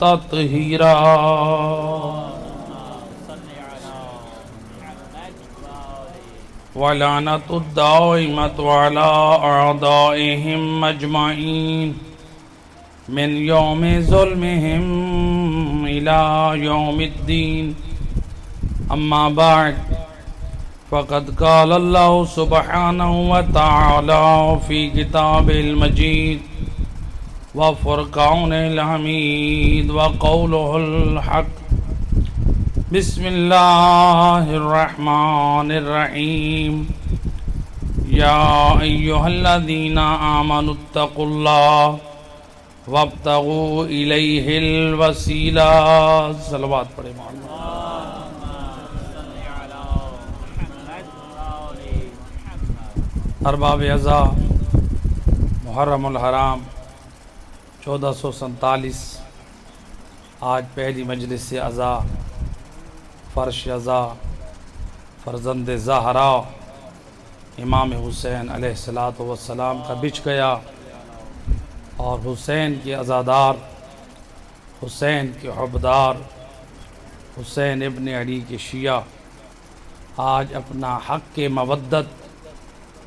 تطہیرا ولعنت الدائمۃ علی اعدائہم مجمعین من یوم ظلمہم الی یوم الدین اما بعد فقد قال اللہ سبحانہ وتعالی فی کتاب المجید وفرقان الحمید وقولہ الحق بسم اللہ الرحمن الرحیم یا ایہا الذین آمنوا اتقوا اللہ وابتغوا الیہ الوسیلہ صلوات پڑھیں مولانا ارباب عزا محرم الحرام 1447 آج پہلی مجلس عزا فرش عزا فرزند زہرا امام حسین علیہ السلام کا بچ گیا اور حسین کے عزادار حسین کے حبدار حسین ابن علی کے شیعہ آج اپنا حق کے مودت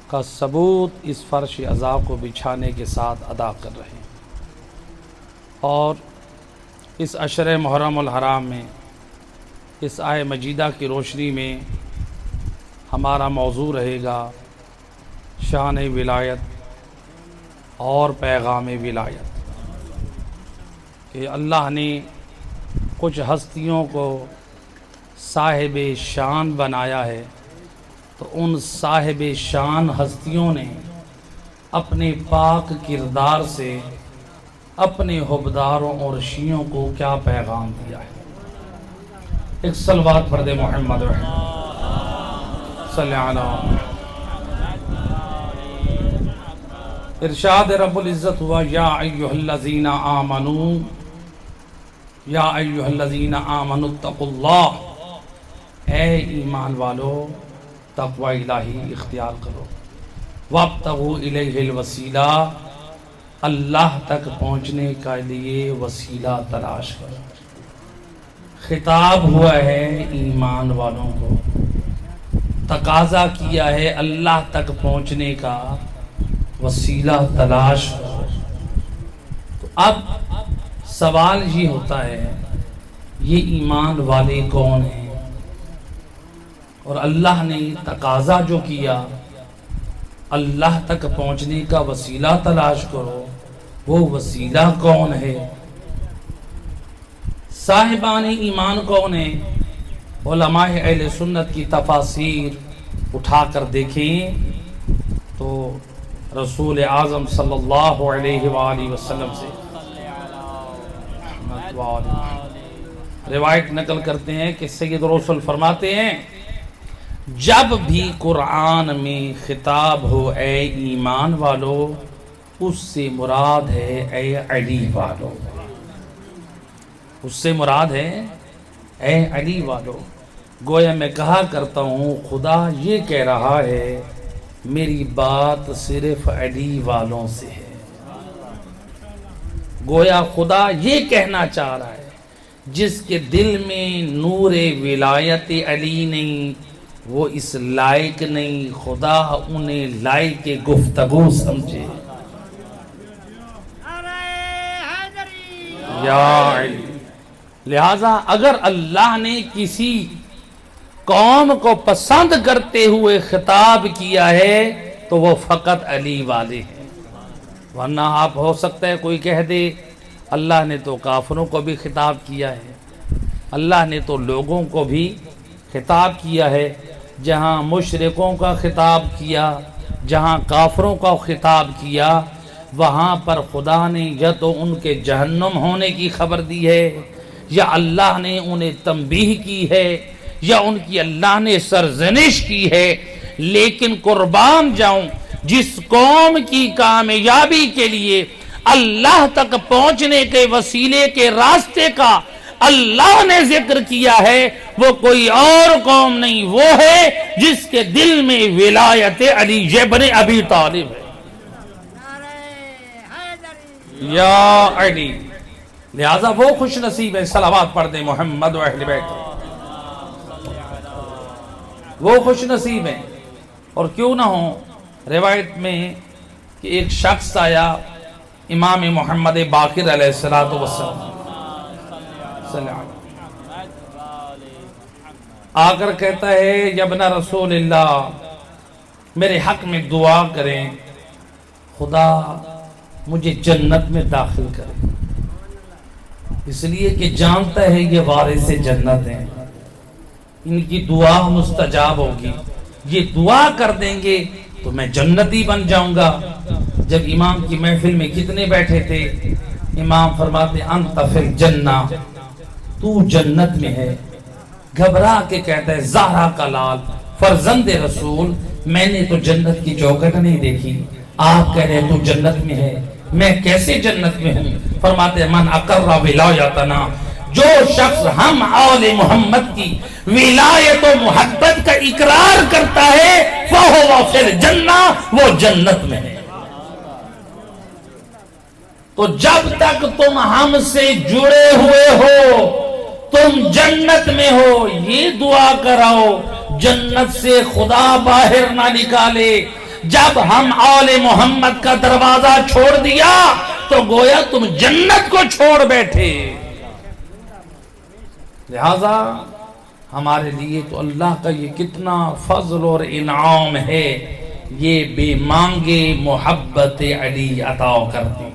کا ثبوت اس فرش عزا کو بچھانے کے ساتھ ادا کر رہے ہیں اور اس عشر محرم الحرام میں اس آیہ مجیدہ کی روشنی میں ہمارا موضوع رہے گا شان ولایت اور پیغام ولایت کہ اللہ نے کچھ ہستیوں کو صاحب شان بنایا ہے تو ان صاحب شان ہستیوں نے اپنے پاک کردار سے اپنے حبداروں اور شیعوں کو کیا پیغام دیا ہے ایک صلوات پڑھ دے محمد صلی اللہ ارشاد رب العزت ہوا یا ایہا الذین آمنوا یا ایہا الذین آمنوا اتقوا اللہ اے ایمان والو تقوی الہی اختیار کرو وابتغوا الیہ الوسیلہ اللہ تک پہنچنے کے لیے وسیلہ تلاش کرو خطاب ہوا ہے ایمان والوں کو تقاضا کیا ہے اللہ تک پہنچنے کا وسیلہ تلاش کرو تو اب سوال یہ ہوتا ہے یہ ایمان والے کون ہیں اور اللہ نے تقاضا جو کیا اللہ تک پہنچنے کا وسیلہ تلاش کرو وہ وسیلہ کون ہے صاحبان ایمان کون ہیں علماء اہل سنت کی تفاسیر اٹھا کر دیکھیں تو رسول اعظم صلی اللہ علیہ وآلہ وسلم سے روایت نقل کرتے ہیں کہ سید رسول فرماتے ہیں جب بھی قرآن میں خطاب ہو اے ایمان والو اس سے مراد ہے اے علی والو اس سے مراد ہے اے علی والو گویا میں کہا کرتا ہوں خدا یہ کہہ رہا ہے میری بات صرف علی والوں سے ہے گویا خدا یہ کہنا چاہ رہا ہے جس کے دل میں نور ولایت علی نہیں وہ اس لائق نہیں خدا انہیں لائق گفتگو سمجھے یا علی لہذا اگر اللہ نے کسی قوم کو پسند کرتے ہوئے خطاب کیا ہے تو وہ فقط علی والے ہیں ورنہ آپ ہو سکتا ہے کوئی کہہ دے اللہ نے تو کافروں کو بھی خطاب کیا ہے اللہ نے تو لوگوں کو بھی خطاب کیا ہے جہاں مشرکوں کا خطاب کیا جہاں کافروں کا خطاب کیا وہاں پر خدا نے یا تو ان کے جہنم ہونے کی خبر دی ہے یا اللہ نے انہیں تنبیہ کی ہے یا ان کی اللہ نے سرزنش کی ہے لیکن قربان جاؤں جس قوم کی کامیابی کے لیے اللہ تک پہنچنے کے وسیلے کے راستے کا اللہ نے ذکر کیا ہے وہ کوئی اور قوم نہیں وہ ہے جس کے دل میں ولایت علی ابن ابی طالب ہے یا علی لہذا وہ خوش نصیب ہے، صلوات پڑھ دیں محمد و اہل بیت، وہ خوش نصیب ہیں۔ اور کیوں نہ ہو، روایت میں کہ ایک شخص آیا امام محمد باقر علیہ السلام آ کر کہتا ہے یا ابن رسول اللہ میرے حق میں دعا کریں، خدا مجھے جنت میں داخل کرے، اس لیے کہ جانتا ہے یہ وارث جنت ہیں، ان کی دعا مستجاب ہوگی، یہ دعا کر دیں گے تو میں جنتی بن جاؤں گا۔ جب امام کی محفل میں کتنے بیٹھے تھے، امام فرماتے انت فی الجنہ، تو جنت میں ہے۔ گھبرا کے کہتا ہے زہرا کا لال فرزند رسول، میں نے تو جنت کی چوکھٹ نہیں دیکھی، آپ کہہ رہے تو جنت میں ہے، میں کیسے جنت میں ہوں؟ فرماتے من اقر ولایتنا، جو شخص ہم آل محمد کی ولایت و محبت کا اقرار کرتا ہے فہو فی الجنہ، وہ جنت میں ہے۔ تو جب تک تم ہم سے جڑے ہوئے ہو تم جنت میں ہو، یہ دعا کراؤ جنت سے خدا باہر نہ نکالے۔ جب ہم آل محمد کا دروازہ چھوڑ دیا تو گویا تم جنت کو چھوڑ بیٹھے۔ لہذا ہمارے لیے تو اللہ کا یہ کتنا فضل اور انعام ہے، یہ بے مانگے محبت علی عطا کرتی،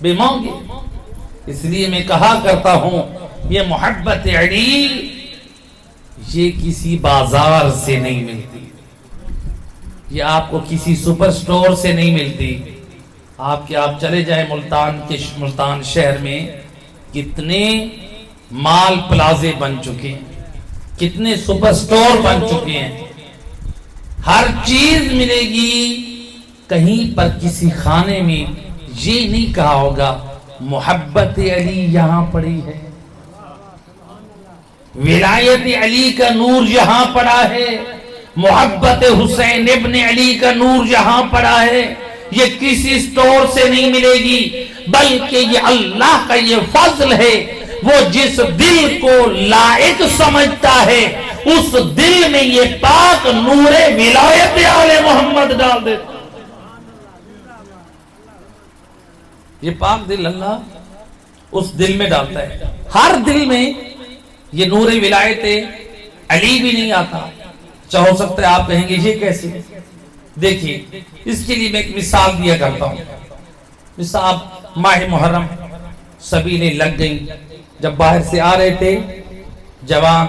بے مانگے۔ اس لیے میں کہا کرتا ہوں یہ محبت علی یہ کسی بازار سے نہیں ملتی، یہ آپ کو کسی سپر سٹور سے نہیں ملتی۔ آپ چلے جائیں ملتان شہر میں کتنے مال پلازے بن چکے ہیں، کتنے سپر سٹور بن چکے ہیں، ہر چیز ملے گی، کہیں پر کسی خانے میں یہ نہیں کہا ہوگا محبت علی یہاں پڑی ہے، ولایت علی کا نور یہاں پڑا ہے، محبت حسین ابن علی کا نور یہاں پڑا ہے۔ یہ کسی سٹور سے نہیں ملے گی، بلکہ یہ اللہ کا یہ فضل ہے، وہ جس دل کو لائق سمجھتا ہے اس دل میں یہ پاک نور ولایت آل محمد ڈال دیتا۔ یہ پاک دل اللہ اس دل میں ڈالتا ہے، ہر دل میں یہ نور ولایت علی بھی نہیں آتا۔ ہو سکتا ہے آپ کہیں گے یہ کیسے؟ دیکھیے اس کے لیے میں ایک مثال دیا کرتا ہوں۔ مثال ماہ محرم سبیلیں لگ گئیں، جب باہر سے آ رہے تھے جوان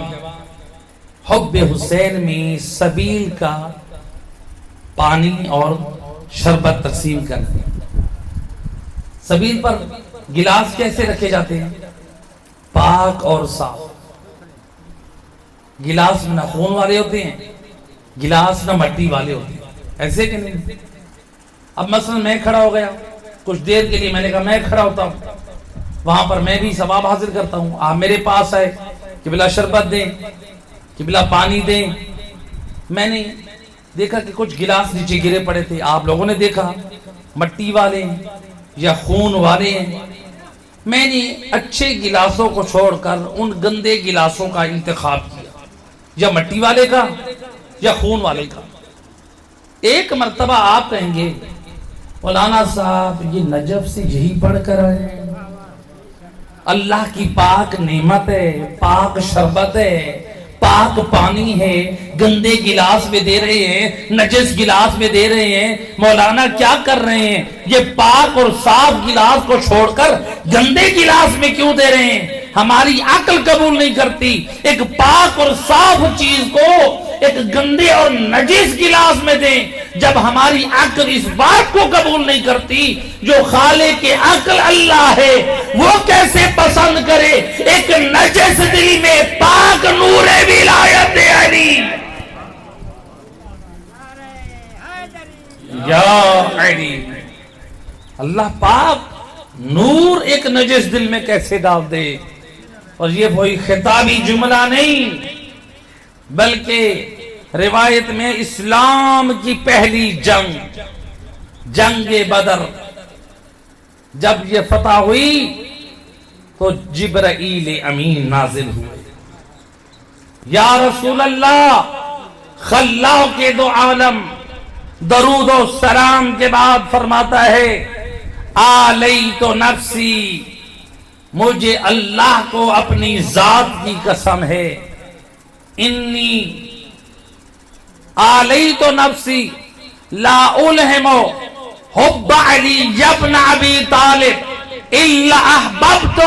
حب حسین میں سبیل کا پانی اور شربت تقسیم کر، سبیل پر گلاس کیسے رکھے جاتے ہیں؟ پاک اور صاف۔ گلاس نہ خون والے ہوتے ہیں، گلاس نہ مٹی والے ہوتے ہیں، ایسے کہ نہیں؟ اب مثلا میں کھڑا ہو گیا کچھ دیر کے لیے، میں نے کہا میں کھڑا ہوتا ہوں، وہاں پر میں بھی ثواب حاصل کرتا ہوں۔ آپ میرے پاس آئے کہ بلا شربت دیں، کہ بلا پانی دیں، میں نے دیکھا کہ کچھ گلاس نیچے گرے پڑے تھے، آپ لوگوں نے دیکھا مٹی والے ہیں یا خون والے ہیں، میں نے اچھے گلاسوں کو چھوڑ کر ان گندے گلاسوں کا انتخاب کیا، یا مٹی والے کا یا خون والے کا۔ ایک مرتبہ آپ کہیں گے مولانا صاحب یہ نجف سے یہی پڑھ کر آئے ہیں، اللہ کی پاک نعمت ہے، پاک شربت ہے، پاک پانی ہے، گندے گلاس میں دے رہے ہیں، نجس گلاس میں دے رہے ہیں، مولانا کیا کر رہے ہیں؟ یہ پاک اور صاف گلاس کو چھوڑ کر گندے گلاس میں کیوں دے رہے ہیں؟ ہماری عقل قبول نہیں کرتی ایک پاک اور صاف چیز کو ایک گندے اور نجس گلاس میں دیں۔ جب ہماری عقل اس بات کو قبول نہیں کرتی، جو خالق عقل اللہ ہے وہ کیسے پسند کرے ایک نجس دل میں پاک نور ولایت علی؟ یا علی، اللہ پاک نور ایک نجس دل میں کیسے ڈال دے؟ اور یہ کوئی خطابی جملہ نہیں، بلکہ روایت میں اسلام کی پہلی جنگ بدر، جب یہ فتح ہوئی تو جبرائیل امین نازل ہوئے. یا رسول اللہ، خلاق کے دو عالم درود و سلام کے بعد فرماتا ہے آلیت نفسی، مجھے اللہ کو اپنی ذات کی قسم ہے، انی آلیت نفسی لا الہم حب علی ابن ابی طالب الا احببت.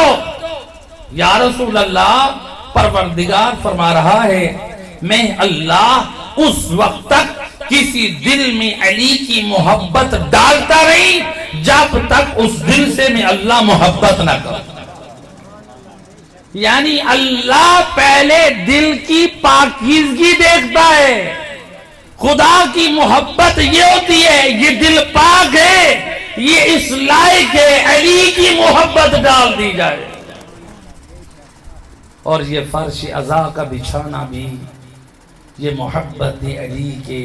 یا رسول اللہ، پروردگار فرما رہا ہے میں اللہ اس وقت تک کسی دل میں علی کی محبت ڈالتا نہیں جب تک اس دل سے میں اللہ محبت نہ کروں. یعنی اللہ پہلے دل کی پاکیزگی دیکھتا ہے. خدا کی محبت یہ ہوتی ہے یہ دل پاک ہے، یہ اس لائق ہے علی کی محبت ڈال دی جائے. اور یہ فرش عزا کا بچھانا بھی یہ محبت علی کے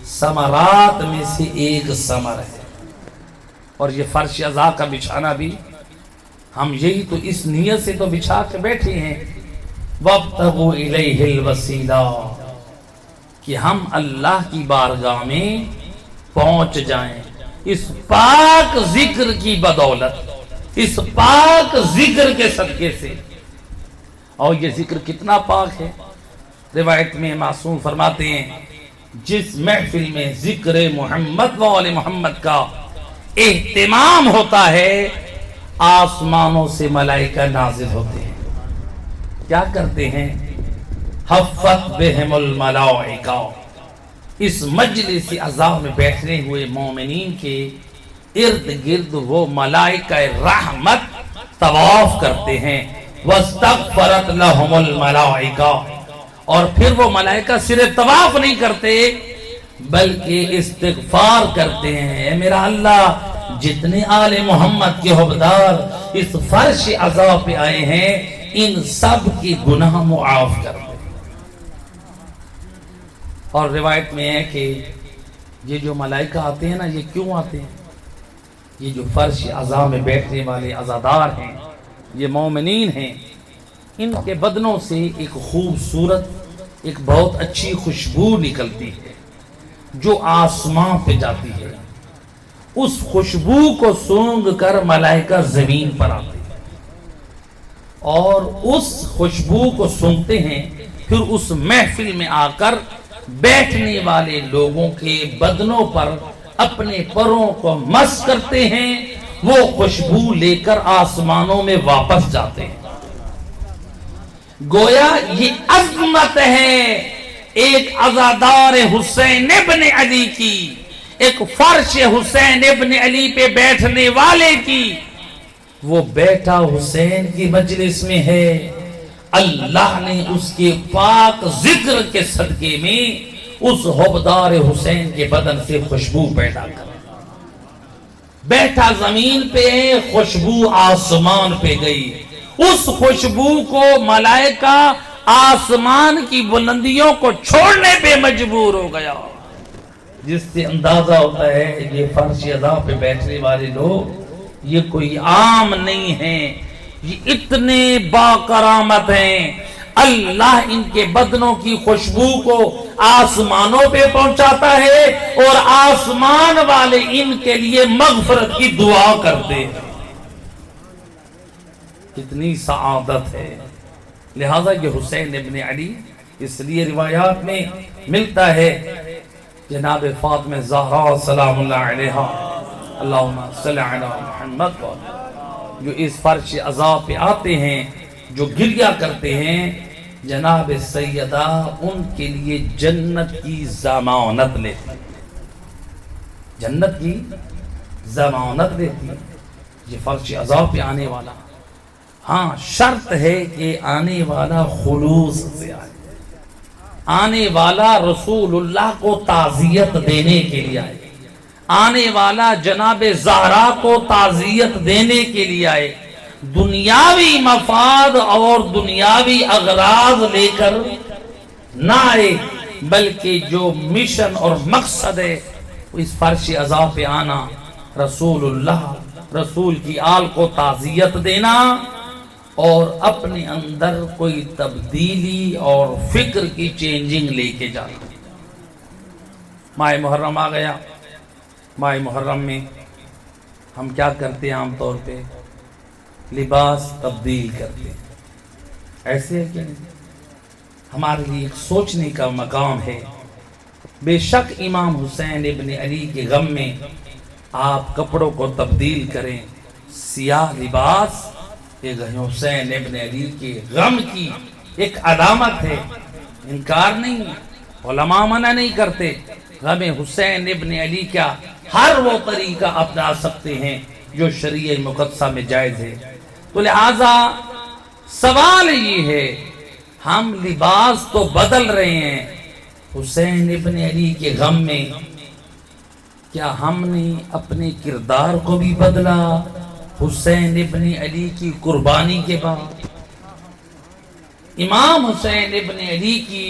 ثمرات میں سے ایک ثمر ہے. اور یہ فرش عزا کا بچھانا بھی ہم یہی تو اس نیت سے تو بچھا کے بیٹھے ہیں وَابْتَغُوا إِلَيْهِ الْوَسِيلَةَ، کہ ہم اللہ کی بارگاہ میں پہنچ جائیں اس پاک ذکر کی بدولت، اس پاک ذکر کے صدقے سے. اور یہ ذکر کتنا پاک ہے، روایت میں معصوم فرماتے ہیں جس محفل میں ذکر محمد و آل محمد کا اہتمام ہوتا ہے آسمانوں سے ملائکہ نازل ہوتے ہیں. کیا کرتے ہیں؟ حفت بہم الملائکہ، اس مجلس عزا میں بیٹھنے ہوئے مومنین کے ارد گرد وہ ملائکہ رحمت طواف کرتے ہیں. واستغفرت لهم الملائکہ، اور پھر وہ ملائکہ صرف طواف نہیں کرتے بلکہ استغفار کرتے ہیں، اے میرا اللہ جتنے آل محمد کے حبدار اس فرش عزا پہ آئے ہیں ان سب کی گناہ معاف کر دے. اور روایت میں ہے کہ یہ جو ملائکہ آتے ہیں نا، یہ کیوں آتے ہیں؟ یہ جو فرش عزا میں بیٹھنے والے عزادار ہیں، یہ مومنین ہیں، ان کے بدنوں سے ایک خوبصورت ایک بہت اچھی خوشبو نکلتی ہے جو آسمان پہ جاتی ہے. اس خوشبو کو سونگھ کر ملائکہ زمین پر آتے ہیں اور اس خوشبو کو سونگتے ہیں، پھر اس محفل میں آ کر بیٹھنے والے لوگوں کے بدنوں پر اپنے پروں کو مس کرتے ہیں، وہ خوشبو لے کر آسمانوں میں واپس جاتے ہیں. گویا یہ عظمت ہے ایک عزادار حسین ابن علی کی، ایک فرش حسین ابن علی پہ بیٹھنے والے کی. وہ بیٹھا حسین کی مجلس میں ہے، اللہ نے اس کے پاک ذکر کے صدقے میں اس حبدار حسین کے بدن سے خوشبو پیدا کر. بیٹھا زمین پہ، خوشبو آسمان پہ گئی. اس خوشبو کو ملائکہ آسمان کی بلندیوں کو چھوڑنے پہ مجبور ہو گیا، جس سے اندازہ ہوتا ہے یہ فرش عزا پہ بیٹھنے والے لوگ یہ کوئی عام نہیں ہیں، یہ اتنے باکرامت ہیں. اللہ ان کے بدنوں کی خوشبو کو آسمانوں پہ پہنچاتا ہے اور آسمان والے ان کے لیے مغفرت کی دعا کرتے ہیں. کتنی سعادت ہے. لہذا یہ حسین ابن علی اس لیے روایات میں ملتا ہے جناب فاطمہ زہرا سلام اللہ علیہا اللہم صلی علی محمد، جو اس فرش عزا پہ آتے ہیں، جو گریہ کرتے ہیں، جناب سیدہ ان کے لیے جنت کی ضمانت لیتی، جنت کی ضمانت لیتی. یہ فرش عزا پہ آنے والا، ہاں شرط ہے کہ آنے والا خلوص سے آئے، آنے والا رسول اللہ کو تعزیت دینے کے لیے آئے، آنے والا جناب زہرا کو تعزیت دینے کے لیے آئے، دنیاوی مفاد اور دنیاوی اغراض لے کر نہ آئے، بلکہ جو مشن اور مقصد ہے اس فرش عزا پہ آنا، رسول اللہ، رسول کی آل کو تعزیت دینا، اور اپنے اندر کوئی تبدیلی اور فکر کی چینجنگ لے کے جانا۔ ماہ محرم آ گیا، ماہ محرم میں ہم کیا کرتے ہیں؟ عام طور پہ لباس تبدیل کرتے ہیں، ایسے ہے کہ نہیں؟ ہمارے لیے ایک سوچنے کا مقام ہے۔ بے شک امام حسین ابن علی کے غم میں آپ کپڑوں کو تبدیل کریں، سیاہ لباس یہ حسین ابن علی کے غم کی ایک علامت ہے، انکار نہیں ہے، علماء منع نہیں کرتے۔ غم حسین ابن علی کا ہر وہ طریقہ اپنا سکتے ہیں جو شریعہ مقدسہ میں جائز ہے۔ تو لہذا سوال یہ ہے، ہم لباس تو بدل رہے ہیں، حسین ابن علی کے غم میں کیا ہم نے اپنے کردار کو بھی بدلا حسین ابن علی کی قربانی کے بعد؟ امام حسین ابن علی کی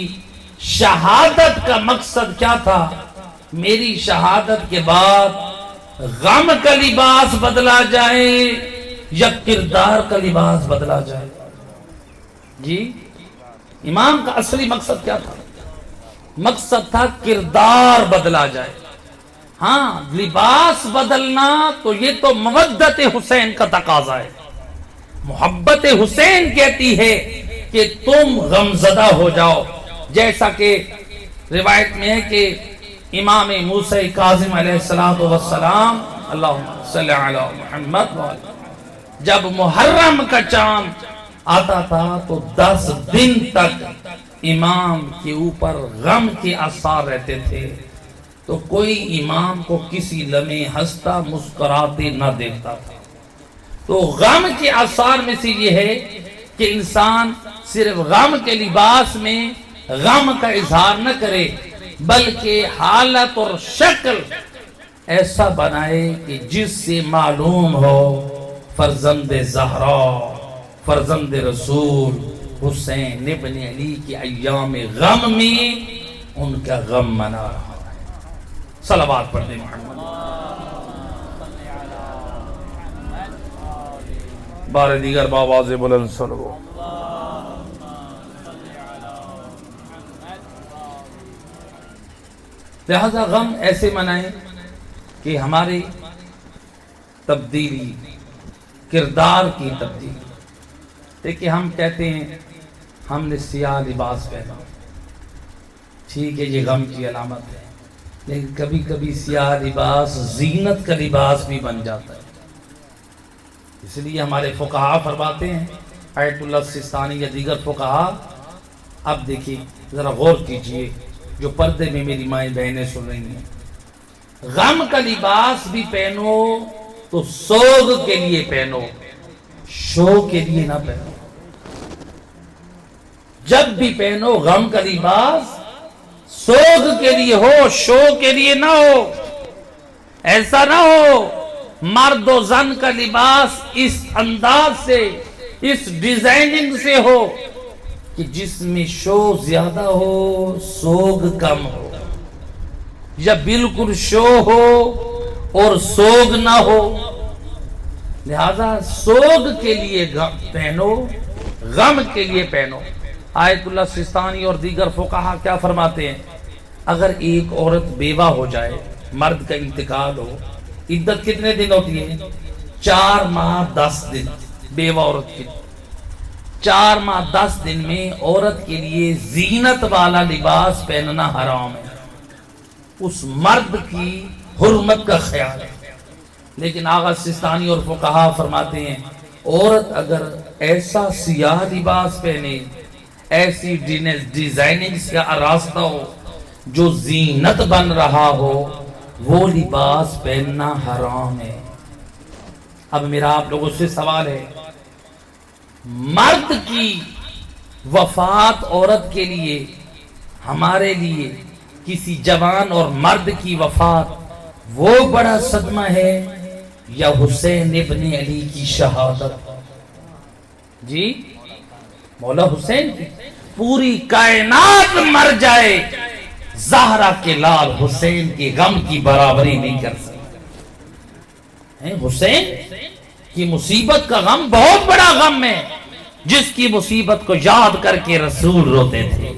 شہادت کا مقصد کیا تھا؟ میری شہادت کے بعد غم کا لباس بدلا جائے یا کردار کا لباس بدلا جائے؟ جی امام کا اصلی مقصد کیا تھا؟ مقصد تھا کردار بدلا جائے۔ ہاں لباس بدلنا تو یہ تو مودت حسین کا تقاضا ہے، محبت حسین کہتی ہے کہ تم غمزدہ ہو جاؤ، جیسا کہ روایت میں ہے کہ امام موسیٰ کاظم علیہ السلام اللہم صلی علی محمد جب محرم کا چاند آتا تھا تو 10 دن تک امام کے اوپر غم کے آثار رہتے تھے، تو کوئی امام کو کسی لمحے ہنستا مسکراتے نہ دیکھتا تھا۔ تو غم کے آثار میں سے یہ ہے کہ انسان صرف غم کے لباس میں غم کا اظہار نہ کرے، بلکہ حالت اور شکل ایسا بنائے کہ جس سے معلوم ہو فرزند زہرا، فرزند رسول حسین ابن علی کے ایام غم میں ان کا غم منا رہا ہے۔ صلوات پڑھ دیں محمد۔ بار دیگر بآواز بلند سنو۔ لہذا غم ایسے منائیں کہ ہماری تبدیلی، کردار کی تبدیلی۔ دیکھیں ہم کہتے ہیں ہم نے سیاہ لباس پہنا، ٹھیک ہے یہ غم کی علامت ہے، لیکن کبھی کبھی سیاہ لباس زینت کا لباس بھی بن جاتا ہے۔ اس لیے ہمارے فقہا فرماتے ہیں، آیت اللہ سستانی یا دیگر فقہا، اب دیکھیں ذرا غور کیجئے جو پردے میں میری مائیں بہنیں سن رہی ہیں، غم کا لباس بھی پہنو تو سوگ کے لیے پہنو، شو کے لیے نہ پہنو۔ جب بھی پہنو غم کا لباس سوگ کے لیے ہو، شو کے لیے نہ ہو۔ ایسا نہ ہو مرد و زن کا لباس اس انداز سے، اس ڈیزائننگ سے ہو کہ جس میں شو زیادہ ہو سوگ کم ہو، یا بالکل شو ہو اور سوگ نہ ہو۔ لہذا سوگ کے لیے پہنو، غم کے لیے پہنو۔ آیت اللہ سستانی اور دیگر فقہا کیا فرماتے ہیں؟ اگر ایک عورت بیوہ ہو جائے، مرد کا انتقال ہو، عدت کتنے دن ہوتی ہے؟ 4 ماہ 10 دن بیوہ عورت کی۔ 4 ماہ 10 دن میں عورت کے لیے زینت والا لباس پہننا حرام ہے، اس مرد کی حرمت کا خیال ہے۔ لیکن آغا سستانی اور فقہا فرماتے ہیں عورت اگر ایسا سیاہ لباس پہنے، ایسی ڈیزائننگ سے آراستہ ہو جو زینت بن رہا ہو، وہ لباس پہننا حرام ہے۔ اب میرا آپ لوگوں سے سوال ہے، مرد کی وفات عورت کے لیے، ہمارے لیے کسی جوان اور مرد کی وفات وہ بڑا صدمہ ہے یا حسین ابن علی کی شہادت؟ جی مولا حسین کی پوری کائنات مر جائے، زہرا کے لال حسین کے غم کی برابری نہیں کر سکتے۔ حسین کی مصیبت کا غم بہت بڑا غم ہے، جس کی مصیبت کو یاد کر کے رسول روتے تھے،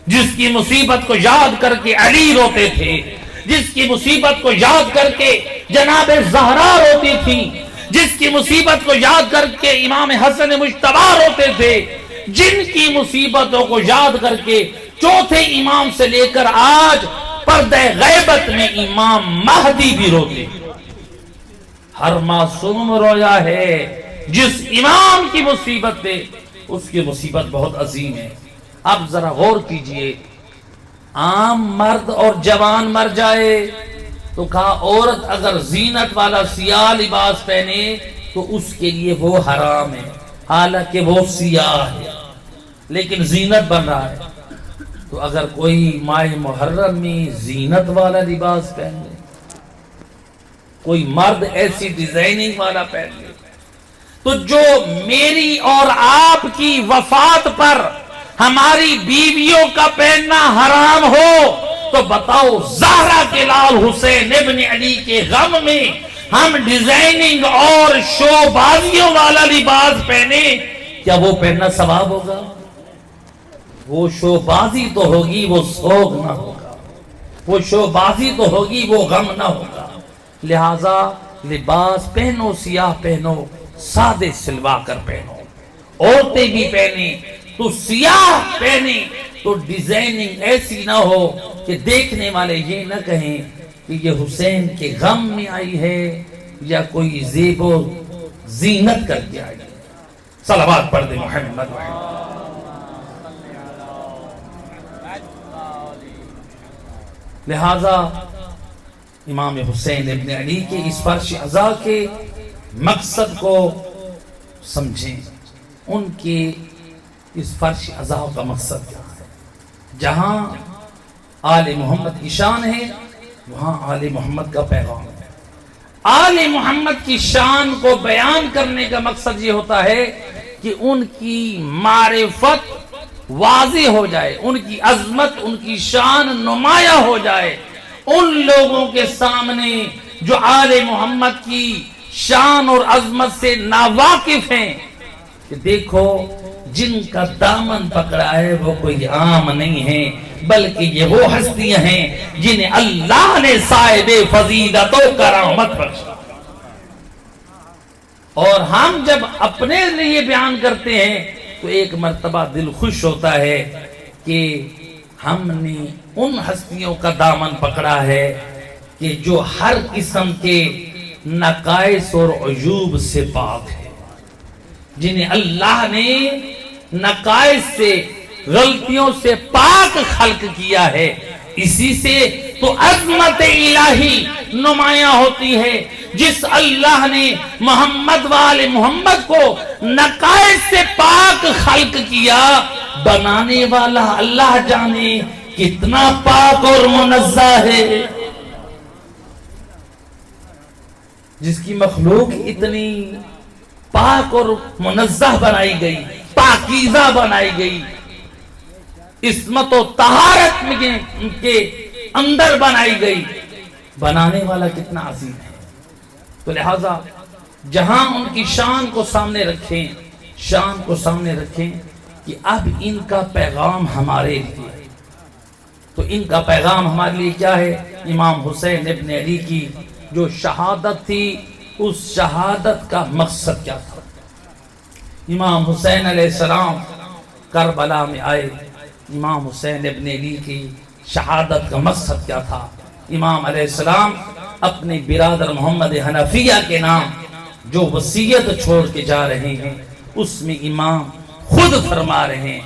جس کی مصیبت کو یاد کر کے علی روتے تھے، جس کی مصیبت کو یاد کر کے جناب زہرا روتی تھی، جس کی مصیبت کو یاد کر کے امام حسن مجتبی روتے تھے، جن کی مصیبتوں کو یاد کر کے چوتھے امام سے لے کر آج پردہ غیبت میں امام مہدی بھی روتے، ہر معصوم رویا ہے۔ جس امام کی مصیبت ہے اس کی مصیبت بہت عظیم ہے۔ اب ذرا غور کیجئے، عام مرد اور جوان مر جائے تو کہا عورت اگر زینت والا سیاہ لباس پہنے تو اس کے لیے وہ حرام ہے، حالانکہ وہ سیاہ ہے لیکن زینت بن رہا ہے۔ تو اگر کوئی ماہ محرم میں زینت والا لباس پہن لے، کوئی مرد ایسی ڈیزائننگ والا پہن لے، تو جو میری اور آپ کی وفات پر ہماری بیویوں کا پہننا حرام ہو تو بتاؤ زہرا کے لال حسین ابن علی کے غم میں ہم ڈیزائننگ اور شو بازیوں والا لباس پہنے، کیا وہ پہننا ثواب ہوگا؟ وہ شو بازی تو ہوگی، وہ سوگ نہ ہوگا، وہ شو بازی تو ہوگی، وہ غم نہ ہوگا۔ لہذا لباس پہنو، سیاہ پہنو، سادے سلوا کر پہنو، عورتیں بھی پہنیں تو سیاہ پہنیں تو ڈیزائننگ ایسی نہ ہو کہ دیکھنے والے یہ نہ کہیں کہ یہ حسین کے غم میں آئی ہے یا کوئی زیب و زینت کر کے آئی ہے۔ صلوات پڑھ دے محمد۔ لہذا امام حسین ابن علی کے اس فرش عزا کے مقصد کو سمجھیں، ان کے اس فرش عزا کا مقصد کیا ہے؟ جہاں آل محمد کی شان ہے وہاں آل محمد کا پیغام ہے۔ آل محمد کی شان کو بیان کرنے کا مقصد یہ ہوتا ہے کہ ان کی معرفت واضح ہو جائے، ان کی عظمت، ان کی شان نمایاں ہو جائے ان لوگوں کے سامنے جو آل محمد کی شان اور عظمت سے ناواقف ہیں، کہ دیکھو جن کا دامن پکڑا ہے وہ کوئی عام نہیں ہے بلکہ یہ وہ ہستیاں ہیں جنہیں اللہ نے صاحب فضیلت و کرامت بخشا۔ اور ہم جب اپنے لیے بیان کرتے ہیں تو ایک مرتبہ دل خوش ہوتا ہے کہ ہم نے ان ہستیوں کا دامن پکڑا ہے کہ جو ہر قسم کے نقائص اور عیوب سے پاک ہے، جنہیں اللہ نے نقائص سے، غلطیوں سے پاک خلق کیا ہے۔ اسی سے تو عظمت الہی نمایاں ہوتی ہے۔ جس اللہ نے محمد والے محمد کو نقائص سے پاک خلق کیا، بنانے والا اللہ جانے کتنا پاک اور منزہ ہے۔ جس کی مخلوق اتنی پاک اور منزہ بنائی گئی، پاکیزہ بنائی گئی، عصمت و طہارت کے اندر بنائی گئی، بنانے والا کتنا عظیم ہے۔ تو لہذا جہاں ان کی شان کو سامنے رکھیں، شان کو سامنے رکھیں کہ اب ان کا پیغام ہمارے لیے، تو ان کا پیغام ہمارے لیے کیا ہے؟ امام حسین ابن علی کی جو شہادت تھی، اس شہادت کا مقصد کیا تھا؟ امام حسین علیہ السلام کربلا میں آئے، امام حسین ابن علی کی شہادت کا مقصد کیا تھا؟ امام علیہ السلام اپنے برادر محمد حنفیہ کے نام جو وصیت چھوڑ کے جا رہے ہیں، اس میں امام خود فرما رہے ہیں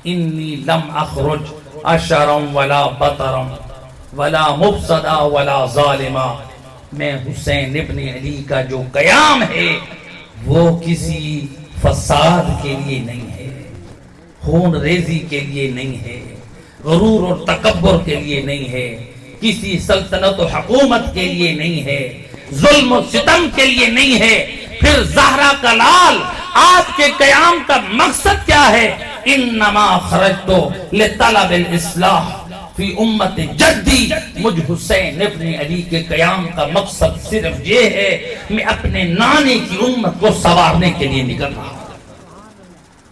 انی لم اخرج اشرا ولا بطرا ولا مفسدا ولا ظالما۔ میں حسین ابن علی کا جو قیام ہے وہ کسی فساد کے لیے نہیں ہے، خون ریزی کے لیے نہیں ہے، غرور اور تکبر کے لیے نہیں ہے، کسی سلطنت و حکومت کے لیے نہیں ہے، ظلم و ستم کے لیے نہیں ہے۔ پھر زہرا کا لال آپ کے قیام کا مقصد کیا ہے؟ انما خرجت لطلب الاصلاح فی امت جدی۔ مجھ حسین ابن علی کے قیام کا مقصد صرف یہ ہے، میں اپنے نانے کی امت کو سنوارنے کے لیے نکل رہا ہوں۔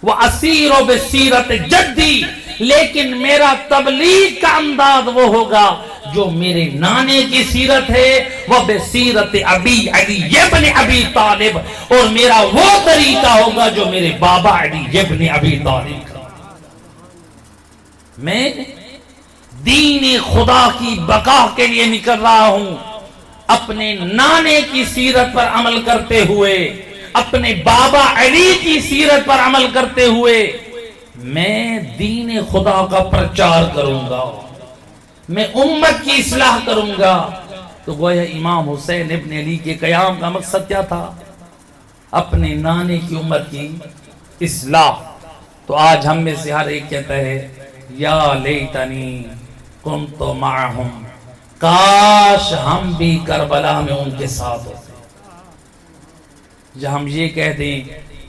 وَأَسِيرُ بِسِيرَةِ جَدِّي، لیکن میرا تبلیغ کا انداز وہ ہوگا جو میرے نانے کی سیرت ہے، وہ بسیرت ابی علی ابن ابی طالب، اور میرا وہ طریقہ ہوگا جو میرے بابا علی ابن ابی طالب کا۔ میں دین خدا کی بقا کے لیے نکل رہا ہوں، اپنے نانے کی سیرت پر عمل کرتے ہوئے، اپنے بابا علی کی سیرت پر عمل کرتے ہوئے میں دین خدا کا پرچار کروں گا، میں امت کی اصلاح کروں گا۔ تو گویا امام حسین ابن علی کے قیام کا مقصد کیا تھا؟ اپنے نانے کی امت کی اصلاح۔ تو آج ہم میں سے ہر ایک کہتا ہے یا لیتنی کنت معہم، کاش ہم بھی کربلا میں ان کے ساتھ ہوتے۔ جب ہم یہ کہہ دیں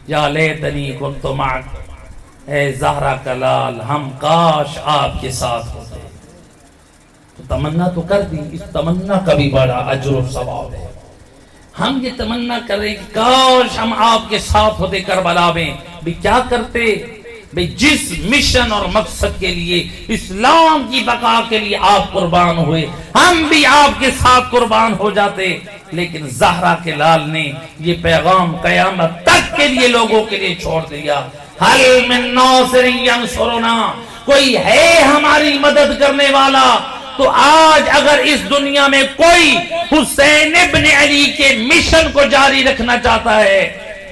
یا لیتنی کنت معک، اے زہرا کلال ہم کاش آپ کے ساتھ ہوتے، تو تمنا تو کر دی، اس تمنا کا بھی بڑا اجر و ثواب ہے۔ ہم یہ تمنا کریں کہ کاش ہم آپ کے ساتھ ہوتے کربلا میں، بھی کیا کرتے؟ بھئی جس مشن اور مقصد کے لیے، اسلام کی بقا کے لیے آپ قربان ہوئے، ہم بھی آپ کے ساتھ قربان ہو جاتے۔ لیکن زہرا کے لال نے یہ پیغام قیامت تک کے لیے لوگوں کے لیے چھوڑ دیا، حل من ناصر ینصرنا، کوئی ہے ہماری مدد کرنے والا؟ تو آج اگر اس دنیا میں کوئی حسین ابن علی کے مشن کو جاری رکھنا چاہتا ہے،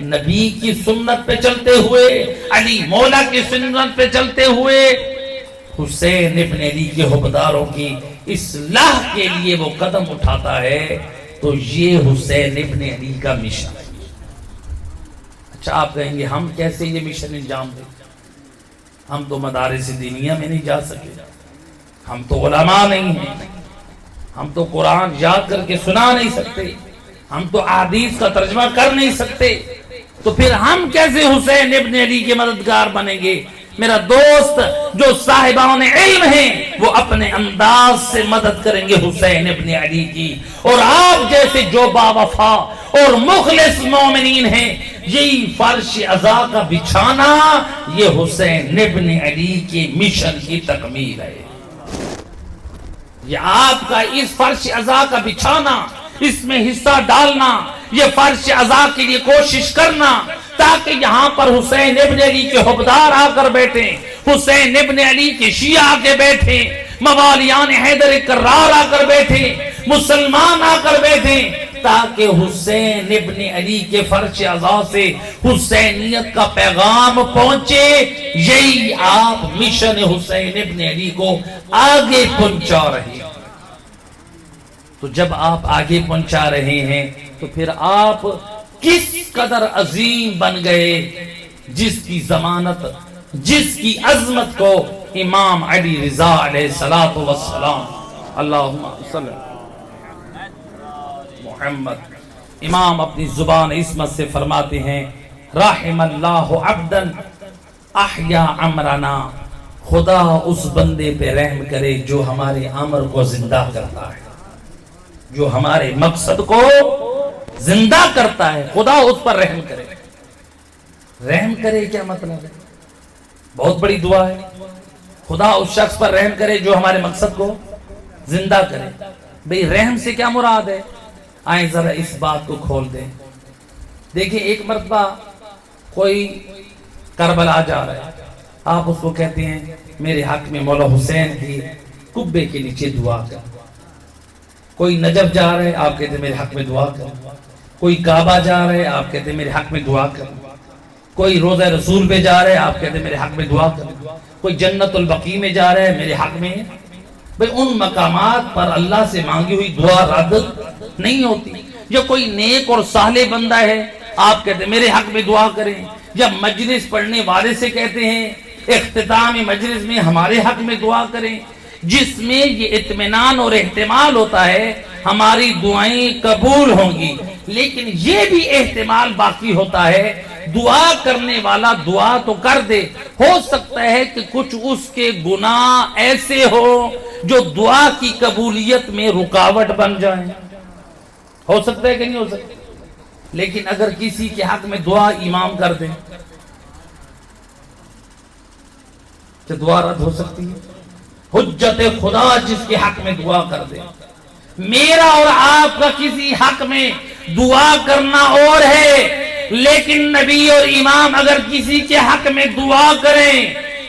نبی کی سنت پہ چلتے ہوئے، علی مولا کی سنت پہ چلتے ہوئے، حسین ابن علی کے حبداروں کی اصلاح کے لیے وہ قدم اٹھاتا ہے، تو یہ حسین ابن علی کا مشن ہے۔ اچھا آپ کہیں گے ہم کیسے یہ مشن انجام دیں؟ ہم تو مدارس دینیہ میں نہیں جا سکے، ہم تو علماء نہیں ہیں، ہم تو قرآن یاد کر کے سنا نہیں سکتے، ہم تو احادیث کا ترجمہ کر نہیں سکتے، تو پھر ہم کیسے حسین ابن علی کے مددگار بنیں گے؟ میرا دوست جو صاحبان علم ہیں وہ اپنے انداز سے مدد کریں گے حسین ابن علی کی، اور آپ جیسے جو باوفا اور مخلص مومنین ہیں، یہی فرش عزا کا بچھانا یہ حسین ابن علی کے مشن کی تکمیل ہے۔ یہ آپ کا اس فرش عزا کا بچھانا، اس میں حصہ ڈالنا، یہ فرش عزا کے لیے کوشش کرنا، تاکہ یہاں پر حسین ابن علی کے حبدار آ کر بیٹھیں، حسین ابن علی کے شیعہ آ کے بیٹھیں، موالیان حیدر کرار آ کر بیٹھیں، مسلمان آ کر بیٹھیں، تاکہ حسین ابن علی کے فرش عزا سے حسینیت کا پیغام پہنچے۔ یہی آپ مشن حسین ابن علی کو آگے پہنچا رہے ہیں۔ تو جب آپ آگے پہنچا رہے ہیں تو پھر آپ کس قدر عظیم بن گئے، جس کی ضمانت، جس کی عظمت کو امام علی رضا علیہ السلام، اللہم صلی محمد، امام اپنی زبان عصمت سے فرماتے ہیں رحم اللہ عبدا احیا امرنا، خدا اس بندے پہ رحم کرے جو ہمارے امر کو زندہ کرتا ہے، جو ہمارے مقصد کو زندہ کرتا ہے، خدا اس پر رحم کرے۔ رحم کرے کیا مطلب ہے؟ بہت بڑی دعا ہے، خدا اس شخص پر رحم کرے جو ہمارے مقصد کو زندہ کرے۔ بھئی رحم سے کیا مراد ہے؟ آئیں ذرا اس بات کو کھول دیں۔ دیکھیں ایک مرتبہ کوئی کربلا جا رہا ہے، آپ اس کو کہتے ہیں میرے حق میں مولا حسین کی قبے کے نیچے دعا کر۔ کوئی نجف جا رہے، آپ کہتے ہیں میرے حق میں دعا کر۔ کوئی کعبہ جا رہے، آپ کہتے ہیں میرے حق میں دعا کر۔ کوئی روضہ رسول پہ جا رہے، آپ کہتے ہیں میرے حق میں دعا کر۔ کوئی جنت البقیع میں جا رہے، میرے حق میں۔ بھئی ان مقامات پر اللہ سے مانگی ہوئی دعا رد نہیں ہوتی۔ یا کوئی نیک اور صالح بندہ ہے، آپ کہتے ہیں میرے حق میں دعا کریں۔ جب مجلس پڑھنے والے سے کہتے ہیں اختتام مجلس میں ہمارے حق میں دعا کریں، جس میں یہ اطمینان اور احتمال ہوتا ہے ہماری دعائیں قبول ہوں گی، لیکن یہ بھی احتمال باقی ہوتا ہے دعا کرنے والا دعا تو کر دے، ہو سکتا ہے کہ کچھ اس کے گناہ ایسے ہو جو دعا کی قبولیت میں رکاوٹ بن جائیں۔ ہو سکتا ہے کہ نہیں ہو سکتا؟ لیکن اگر کسی کے حق میں دعا امام کر دیں، کہ دعا رد ہو سکتی ہے؟ حجت خدا جس کے حق میں دعا کر دے. میرا اور آپ کا کسی حق میں دعا کرنا اور ہے، لیکن نبی اور امام اگر کسی کے حق میں دعا کریں،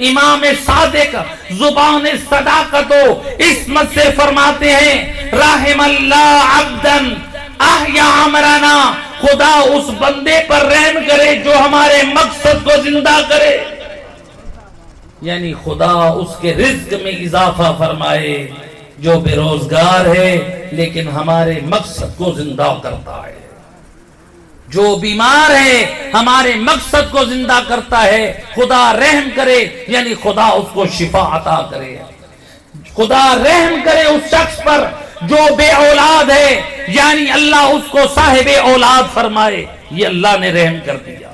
امام صادق زبان صداقت و عصمت سے فرماتے ہیں رحم اللہ عبدن احیا امرنا، خدا اس بندے پر رحم کرے جو ہمارے مقصد کو زندہ کرے. یعنی خدا اس کے رزق میں اضافہ فرمائے جو بے روزگار ہے لیکن ہمارے مقصد کو زندہ کرتا ہے، جو بیمار ہے ہمارے مقصد کو زندہ کرتا ہے. خدا رحم کرے یعنی خدا اس کو شفا عطا کرے. خدا رحم کرے اس شخص پر جو بے اولاد ہے، یعنی اللہ اس کو صاحب اولاد فرمائے. یہ اللہ نے رحم کر دیا.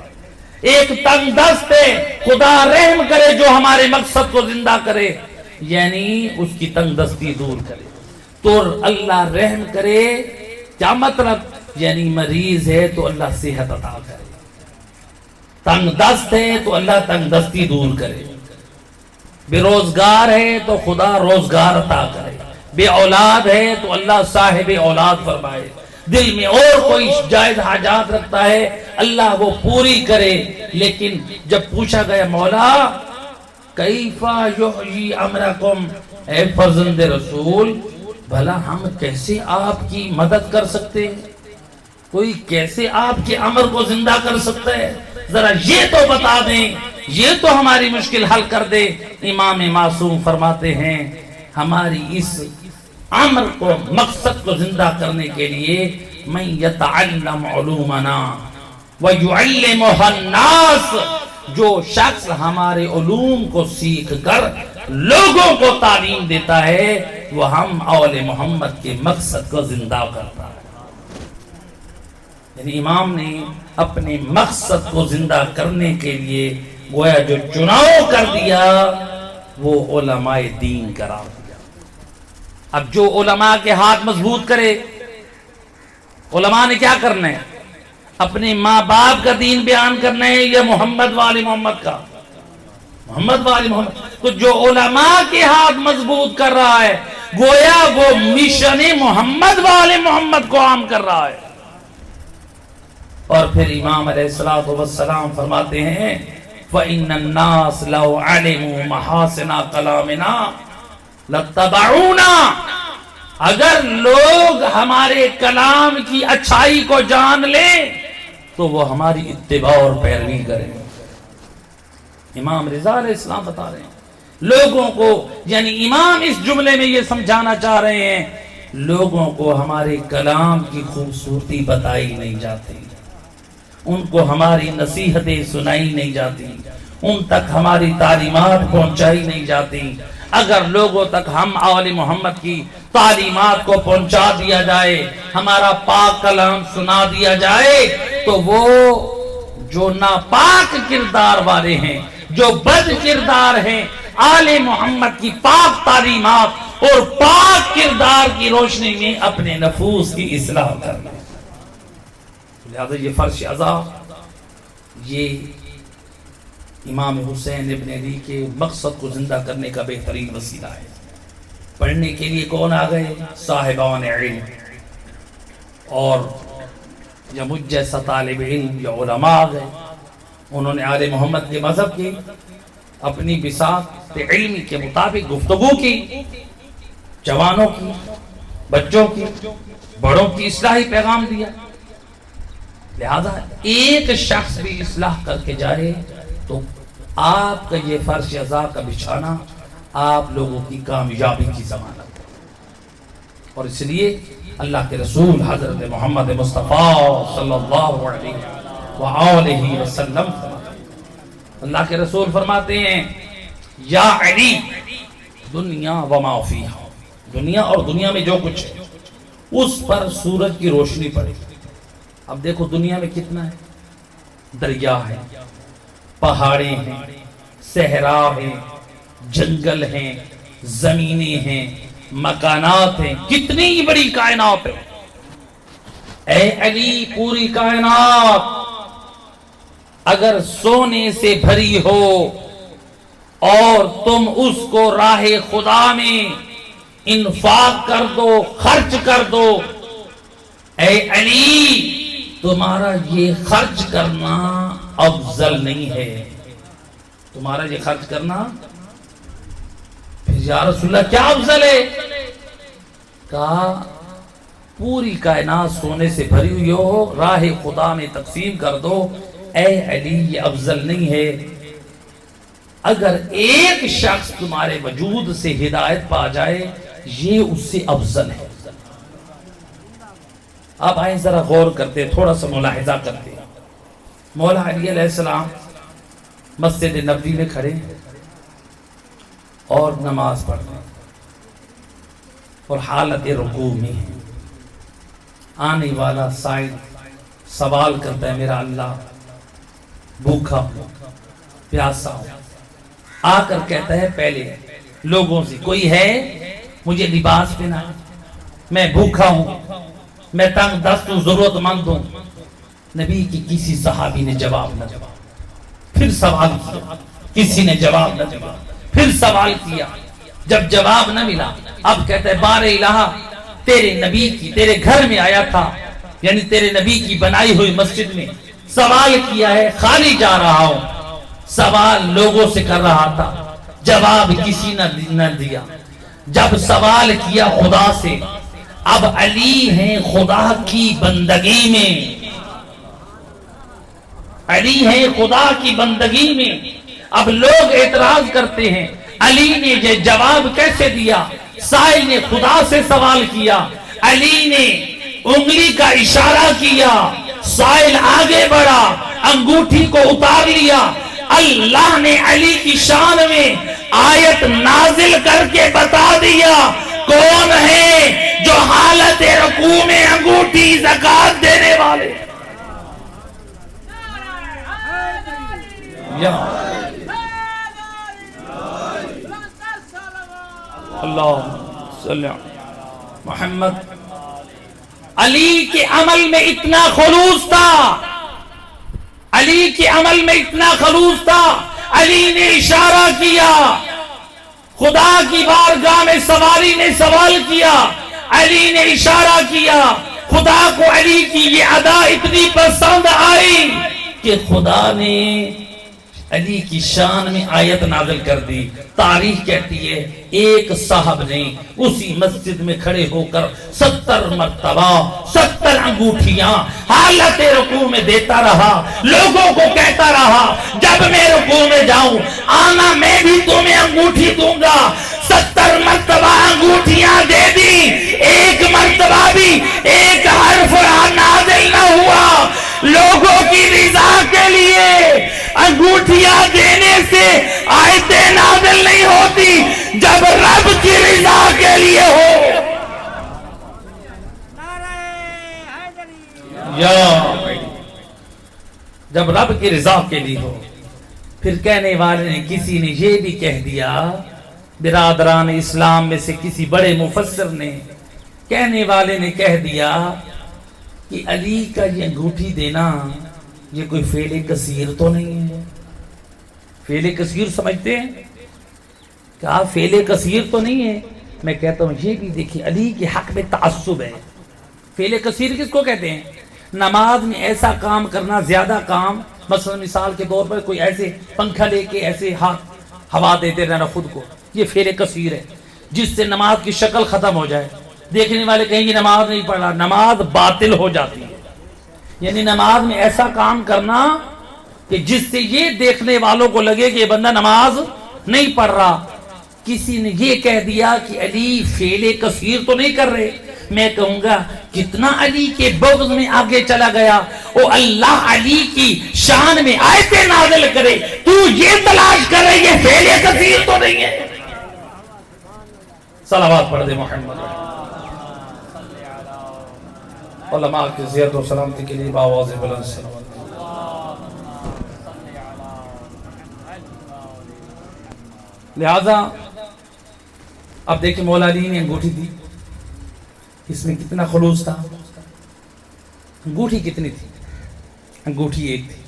ایک تنگ دست ہے، خدا رحم کرے جو ہمارے مقصد کو زندہ کرے، یعنی اس کی تنگ دستی دور کرے. تو اللہ رحم کرے کیا مطلب؟ یعنی مریض ہے تو اللہ صحت عطا کرے، تنگ دست ہے تو اللہ تنگ دستی دور کرے، بے روزگار ہے تو خدا روزگار عطا کرے، بے اولاد ہے تو اللہ صاحب اولاد فرمائے، دل میں اور کوئی جائز حاجات رکھتا ہے اللہ وہ پوری کرے. لیکن جب پوچھا گیا مولا کیفا یحیی امرکم، اے فرزند رسول بھلا ہم کیسے آپ کی مدد کر سکتے ہیں؟ کوئی کیسے آپ کے امر کو زندہ کر سکتا ہے؟ ذرا یہ تو بتا دیں، یہ تو ہماری مشکل حل کر دے. امام معصوم فرماتے ہیں ہماری اس امر کو مقصد کو زندہ کرنے کے لیے من یتعلم علومنا ویعلمها الناس، جو شخص ہمارے علوم کو سیکھ کر لوگوں کو تعلیم دیتا ہے وہ ہم اول محمد کے مقصد کو زندہ کرتا ہے. یعنی امام نے اپنے مقصد کو زندہ کرنے کے لیے گویا جو چناؤ کر دیا وہ علماء دین قرار دیا. اب جو علماء کے ہاتھ مضبوط کرے، علماء نے کیا کرنا ہے؟ اپنے ماں باپ کا دین بیان کرنا ہے یا محمد والی محمد کا؟ محمد والی محمد. تو جو علماء کے ہاتھ مضبوط کر رہا ہے گویا وہ مشن محمد والے محمد کو عام کر رہا ہے. اور پھر امام علیہ السلام فرماتے ہیں فَإِنَّ النَّاسِ لَوْ عَلِمُوا مَحَاسِنَ كَلَامِنَا لَاتَّبَعُونَا، اگر لوگ ہمارے کلام کی اچھائی کو جان لیں تو وہ ہماری اتباع اور پیروی کریں. امام رضا علیہ السلام بتا رہے ہیں لوگوں کو، یعنی امام اس جملے میں یہ سمجھانا چاہ رہے ہیں لوگوں کو ہمارے کلام کی خوبصورتی بتائی نہیں جاتی، ان کو ہماری نصیحتیں سنائی نہیں جاتی، ان تک ہماری تعلیمات پہنچائی نہیں جاتی. اگر لوگوں تک ہم اول محمد کی تعلیمات کو پہنچا دیا جائے، ہمارا پاک کلام سنا دیا جائے، تو وہ جو ناپاک کردار والے ہیں، جو بد کردار ہیں، آل محمد کی پاک تعلیمات اور پاک کردار کی روشنی میں اپنے نفوس کی اصلاح کرنا. لہذا یہ فرش عزا یہ امام حسین ابن علی کے مقصد کو زندہ کرنے کا بہترین وسیلہ ہے. پڑھنے کے لیے کون آ گئے؟ صاحبان علم، اور یا مجھ جیسا طالب علم یا علماء آ گئے. انہوں نے آل محمد کے مذہب کی اپنی بساط علمی کے مطابق گفتگو کی، جوانوں کی، بچوں کی، بڑوں کی اصلاحی پیغام دیا. لہذا ایک شخص بھی اصلاح کر کے جائے تو آپ کا یہ فرش عزا کا بچھانا آپ لوگوں کی کامیابی کی ضمانت ہے. اور اس لیے اللہ کے رسول حضرت محمد مصطفیٰ صلی اللہ علیہ وآلہ وسلم اللہ کے رسول فرماتے ہیں یا علی دنیا وما فیہا، دنیا اور دنیا میں جو کچھ ہے اس پر سورج کی روشنی پڑے. اب دیکھو دنیا میں کتنا ہے، دریا ہے، پہاڑیں ہیں، صحرا ہیں، جنگل ہیں، زمینیں ہیں، مکانات ہیں، کتنی بڑی کائنات ہے. اے علی پوری کائنات اگر سونے سے بھری ہو اور تم اس کو راہ خدا میں انفاق کر دو، خرچ کر دو۔ اے علی تمہارا یہ خرچ کرنا افضل نہیں ہے، تمہارا یہ خرچ کرنا، پھر یا رسول اللہ کیا افضل ہے؟ کہا پوری کائنات سونے سے بھری ہوئی ہو، راہ خدا میں تقسیم کر دو۔ اے علی یہ افضل نہیں ہے، اگر ایک شخص تمہارے وجود سے ہدایت پا جائے یہ اس سے افضل ہے۔ اب آئیں ذرا غور کرتے، تھوڑا سا ملاحظہ کرتے۔ مولا علی علیہ السلام مسجد نبوی میں کھڑے اور نماز پڑھ رہے اور حالت رکوع میں آنے والا سائل سوال کرتا ہے، میرا اللہ بھوکا ہوں، پیاسا ہوں، آ کر کہتا ہے پہلے لوگوں سے کوئی ہے مجھے لباس پہنا، میں بھوکا ہوں، میں تنگ دست ہوں، ضرورت مند ہوں۔ نبی کی کسی صحابی نے جواب نہ دیا، پھر سوال کیا، کسی نے جواب نہ دیا، پھر سوال کیا، جب جواب نہ ملا اب کہتا ہے بار الہ تیرے نبی کی، تیرے گھر میں آیا تھا، یعنی تیرے نبی کی بنائی ہوئی مسجد میں سوال کیا ہے، خالی جا رہا ہوں، سوال لوگوں سے کر رہا تھا، جواب کسی نہ دیا۔ جب سوال کیا خدا سے، اب علی ہیں خدا کی بندگی میں، علی ہیں خدا کی بندگی میں۔ اب لوگ اعتراض کرتے ہیں علی نے یہ جواب کیسے دیا؟ سائل نے خدا سے سوال کیا، علی نے انگلی کا اشارہ کیا، سائل آگے بڑھا، انگوٹھی کو اتار لیا، اللہ نے علی کی شان میں آیت نازل کر کے بتا دیا کون ہے جو حالت رکوع میں انگوٹھی زکات دینے والے۔ اللہ صلی اللہ محمد۔ علی کے عمل میں اتنا خلوص تھا، علی کے عمل میں اتنا خلوص تھا، علی نے اشارہ کیا، خدا کی بارگاہ میں سواری نے سوال کیا، علی نے اشارہ کیا، خدا کو علی کی یہ ادا اتنی پسند آئی کہ خدا نے علی کی شان میں آیت نازل کر دی۔ تاریخ کہتی ہے ایک صاحب نے اسی مسجد میں کھڑے ہو کر 70 مرتبہ 70 انگوٹھیاں حالت رکوع میں دیتا رہا، لوگوں کو کہتا رہا جب میں رکوع میں جاؤں آنا میں بھی تمہیں انگوٹھی دوں گا۔ 70 مرتبہ انگوٹھیاں دے دی، ایک مرتبہ بھی ایک حرف نازل نہ ہوا۔ لوگوں کی رضا کے لیے انگوٹھیاں دینے سے آیتیں نازل نہیں ہوتی، جب رب کی رضا کے لیے ہو۔ جب رب کی رضا کے لیے ہو۔ پھر کہنے والے نے کسی نے یہ بھی کہہ دیا، برادران اسلام میں سے کسی بڑے مفسر نے، کہنے والے نے کہہ دیا کہ علی کا یہ انگوٹھی دینا یہ کوئی فعل کثیر تو نہیں ہے۔ فعل کثیر سمجھتے ہیں؟ کہا فعل کثیر تو نہیں ہے۔ میں کہتا ہوں یہ بھی دیکھیں علی کے حق میں تعصب ہے۔ فعل کثیر کس کو کہتے ہیں؟ نماز میں ایسا کام کرنا، زیادہ کام، مثلا مثال کے طور پر کوئی ایسے پنکھا لے کے ایسے ہاتھ ہوا دیتے رہنا خود کو، یہ فعل کثیر ہے جس سے نماز کی شکل ختم ہو جائے، دیکھنے والے کہیں گے نماز نہیں پڑھ رہا، نماز باطل ہو جاتی ہے۔ یعنی نماز میں ایسا کام کرنا کہ جس سے یہ دیکھنے والوں کو لگے کہ یہ بندہ نماز نہیں پڑھ رہا۔ کسی نے یہ کہہ دیا کہ علی فعل کثیر تو نہیں کر رہے۔ میں کہوں گا کتنا علی کے بغض میں آگے چلا گیا، او اللہ علی کی شان میں آیتیں نازل کرے، تو یہ تلاش کر رہے یہ فعل کثیر تو نہیں ہے۔ صلوات پڑھ دے محمد۔ علماء کی زیادت و سلامتی کے لیے باواز بلند سے لہذا اب دیکھیں مولا علی نے انگوٹھی دی، اس میں کتنا خلوص تھا۔ انگوٹھی کتنی تھی؟ انگوٹھی ایک تھی۔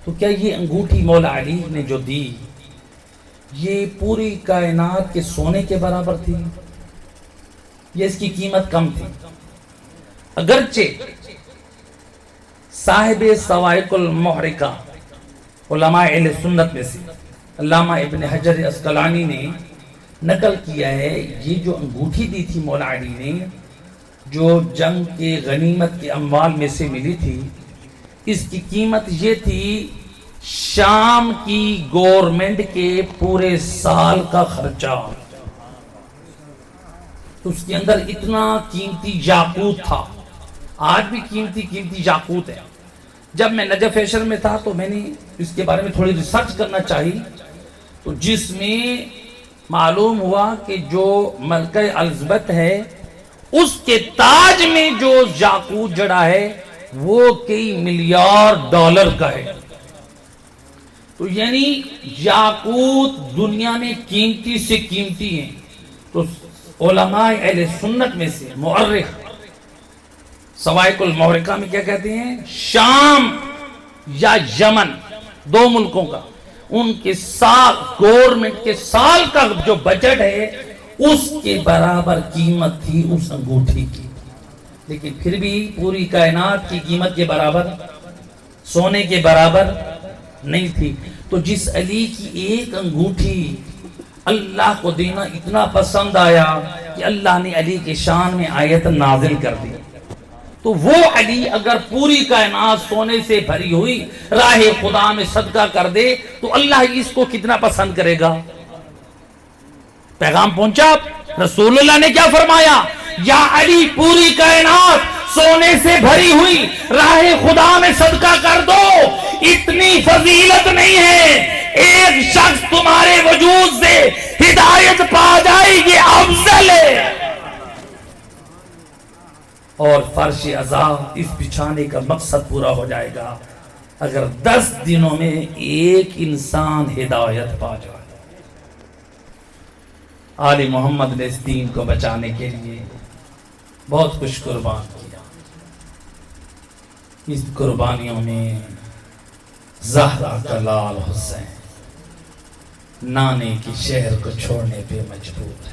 تو کیا یہ انگوٹھی مولا علی نے جو دی یہ پوری کائنات کے سونے کے برابر تھی، یہ اس کی قیمت کم تھی. اگرچہ صاحب صواعق المحرقہ علماء اہل سنت میں سے علامہ ابن حجر عسقلانی نے نقل کیا ہے، یہ جو انگوٹھی دی تھی مولا علی نے، جو جنگ کے غنیمت کے اموال میں سے ملی تھی، اس کی قیمت یہ تھی شام کی گورنمنٹ کے پورے سال کا خرچہ. تو اس کے اندر اتنا قیمتی یاقوت تھا، آج بھی قیمتی یاقوت ہے. جب میں نجف شہر میں تھا تو میں نے اس کے بارے میں تھوڑی ریسرچ کرنا چاہی، تو جس میں معلوم ہوا کہ جو ملکہ الزبتھ ہے اس کے تاج میں جو یاقوت جڑا ہے وہ کئی ملیارڈ ڈالر کا ہے. تو یعنی یاقوت دنیا میں قیمتی سے قیمتی ہیں. تو علماء اہل سنت میں سے مؤرخ صواعق المحرقہ میں کیا کہتے ہیں، شام یا یمن دو ملکوں کا، ان کے سال گورنمنٹ کے سال کا جو بجٹ ہے اس کے برابر قیمت تھی اس انگوٹھی کی. لیکن پھر بھی پوری کائنات کی قیمت کے برابر، سونے کے برابر نہیں تھی. تو جس علی کی ایک انگوٹھی اللہ کو دینا اتنا پسند آیا کہ اللہ نے علی کے شان میں آیت نازل کر دی. تو وہ علی اگر پوری کائنات سونے سے بھری ہوئی راہ خدا میں صدقہ کر دے تو اللہ اس کو کتنا پسند کرے گا. پیغام پہنچا؟ رسول اللہ نے کیا فرمایا، یا علی پوری کائنات سونے سے بھری ہوئی راہ خدا میں صدقہ کر دو. اتنی فضیلت نہیں ہے، ایک شخص تمہارے وجود سے ہدایت پا جائے یہ افضل ہے. اور فرش عذاب اس بچھانے کا مقصد پورا ہو جائے گا اگر 10 دنوں میں ایک انسان ہدایت پا جائے. آل محمد نے اس دین کو بچانے کے لیے بہت کچھ قربان کیا. اس قربانیوں میں زہرا کا لال حسین نانے کی شہر کو چھوڑنے پہ مجبور ہے.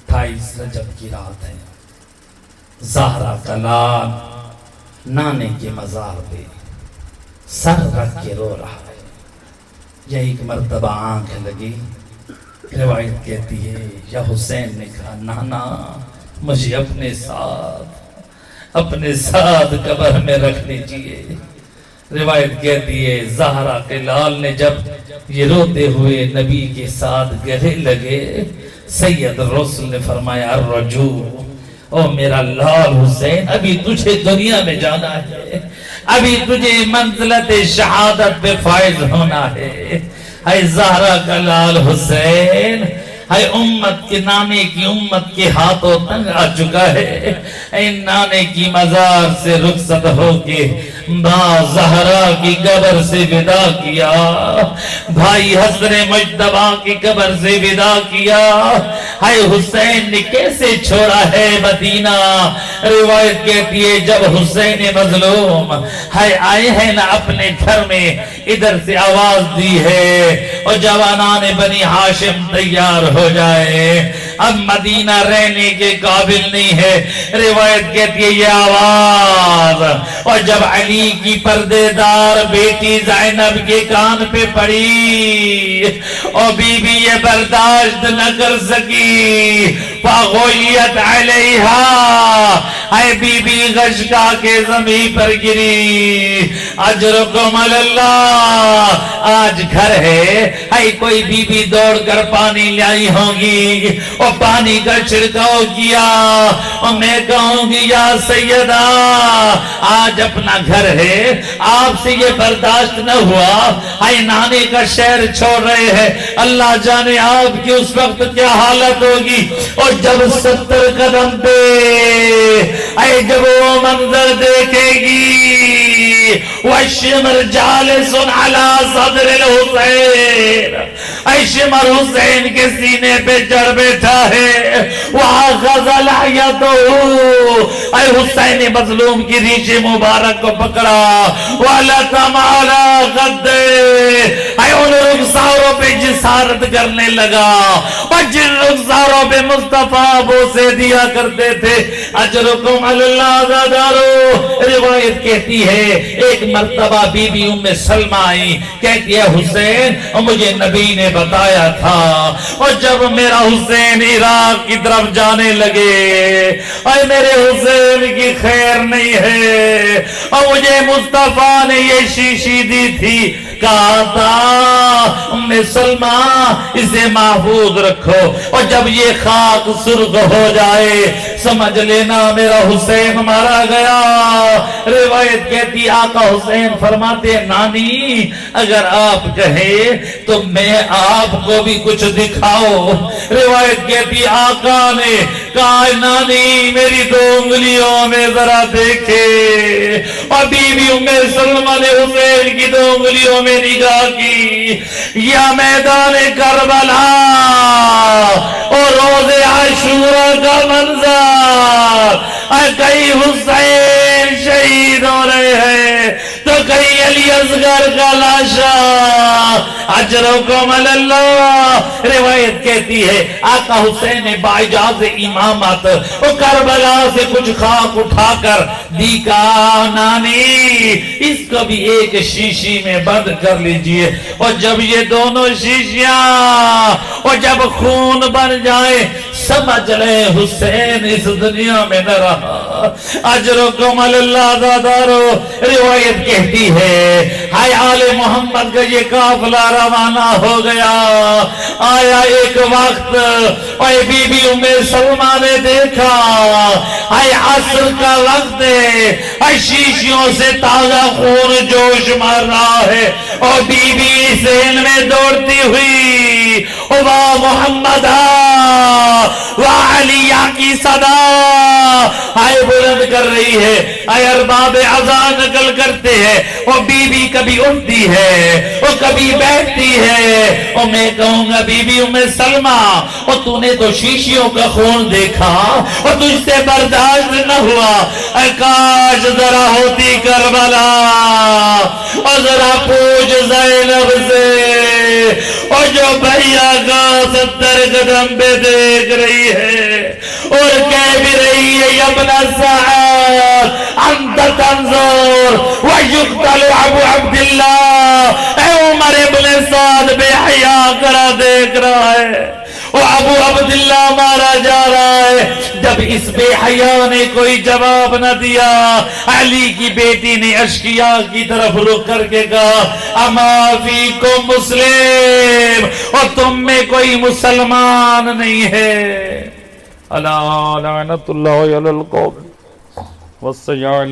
28 رجب کی رات ہے، زہرا کا لال نانے کے مزار پہ سر رکھ کے رو رہا ہے. یہ ایک مرتبہ آنکھ لگی. روایت کہتی ہے یا حسین نے کہا، نانا مجھے اپنے ساتھ قبر میں رکھ لیجئے. روایت کہتی ہے زہرا کے لال نے جب یہ روتے ہوئے نبی کے ساتھ گلے لگے، سید رسول نے فرمایا الرجوع، او میرا لال حسین ابھی تجھے دنیا میں جانا ہے، ابھی تجھے منزلت شہادت پہ فائز ہونا ہے. اے زہرا کا لال حسین، اے امت کے نانے کی امت کے ہاتھوں تنگ آ چکا ہے. اے نانے کی مزار سے رخصت ہو کے ماں زہرا کی قبر سے ودا کیا، بھائی حسن مجتبیٰ کی قبر سے ودا کیا. اے حسین نے کیسے چھوڑا ہے مدینہ. روایت کہتی ہے جب حسین مظلوم آئے ہیں نا اپنے گھر میں، ادھر سے آواز دی ہے اور جوانان بنی ہاشم تیار ہو جائے، اب مدینہ رہنے کے قابل نہیں ہے. روایت کہتی ہے یہ آواز، اور جب علی کی پردے دار بیٹی زینب کے کان پہ پڑی اور بی بی یہ برداشت نہ کر سکی، فغویت علیہا، اے بی بی غشگا کے زمین پر گری. اجرکم اللہ، آج گھر ہے، اے کوئی بی بی دوڑ کر پانی لائی ہوگی اور پانی کا چھڑکاؤ کیا اور میں کہوں گی یا سیدہ آج اپنا گھر ہے، آپ سے یہ برداشت نہ ہوا، اے نانے کا شہر چھوڑ رہے ہیں، اللہ جانے آپ کی اس وقت کیا حالت ہوگی. اور جب 70 قدم پہ اے جب وہ منظر دیکھے گی، وَالشِّمْرِ جَالِسٌ عَلَى صَدْرِ الْحُسَيْنِ، اے شمر حسین کے سینے پہ چڑھ بیٹھا ہے. وَأَخَذَ لَحْيَتَهُ، اے حسین مظلوم کی ریش مبارک کو پکڑا. وَلَتَمْ عَلَى خَدِّهِ، اے ان رخسار جسارت کرنے لگا اور جن رخساروں پہ مصطفیٰ بوسے دیا کرتے تھے اجرکم علی اللہ زادارو. روایت کہتی ہے ایک مرتبہ بی بی ام سلمہ آئی, کہتی ہے حسین مجھے نبی نے بتایا تھا, اور جب میرا حسین عراق کی طرف جانے لگے اے میرے حسین کی خیر نہیں ہے, اور مجھے مصطفیٰ نے یہ شیشی دی تھی, کہا تھا ام سلمہ اسے محفوظ رکھو, اور جب یہ خاک سرخ ہو جائے سمجھ لینا میرا حسین مارا گیا. روایت کہتی آقا حسین فرماتے نانی اگر آپ کہیں تو میں آپ کو بھی کچھ دکھاؤ. روایت کہتی آقا نے کہا نانی میری 2 انگلیوں میں ذرا دیکھے, اور بی بی ام سلمہ نے حسین کی 2 انگلیوں میں نگاہ کی. یا میدان کربلا اور روز عاشورہ کا منظر, کئی حسین شہید ہو رہے ہیں تو کئی علی اصغر کا لاشا. اجرکم علی اللہ. روایت کہتی ہے آقا حسین نے باعجاز امامت وہ کربلا سے کچھ خاک اٹھا کر دی, کا نانی اس کو بھی ایک شیشی میں بند کر لیجئے, اور جب یہ دونوں شیشیاں اور جب خون بن جائے سمجھ لیں حسین اس دنیا میں نہ رہا. اجرکم علی اللہ زادارو. روایت کہتی ہے ہائے آل محمد کا یہ قافلہ روانہ ہو گیا. آیا ایک وقت اے بی بی ام سلمہ نے دیکھا اے عصر کا وقت ہے, اے شیشیوں سے تازہ خون جوش مار رہا ہے, اور بی بی سین میں دوڑتی ہوئی واہ محمد واہ علیہ کی صدا آئے بلند کر رہی ہے. اے ارباب اذان نقل کرتے ہیں وہ بی بی کبھی اٹھتی ہے وہ کبھی بیٹھتی ہے, اور میں کہوں گا بی بی ام سلمہ اور تو نے تو شیشیوں کا خون دیکھا اور تجھ سے برداشت نہ ہوا, اے کاش ذرا ہوتی کربلا اور ذرا پوچھ زینب سے, اور جو بھیا کا 70 قدم پہ دیکھ رہی ہے اور کہہ بھی رہی ہے ابن سعد انت تنظر ویقتل ابو عبداللہ, اے عمر ابن سعد بے حیا کرا دیکھ رہا ہے اور ابو عبداللہ مارا جا رہا ہے. جب اس بے حیا نے کوئی جواب نہ دیا علی کی بیٹی نے اشقیاء کی طرف رخ کر کے کہا اما فیکم مسلم, اور تم میں کوئی مسلمان نہیں ہے. الا لعنت اللہ علی القوم والسیعلم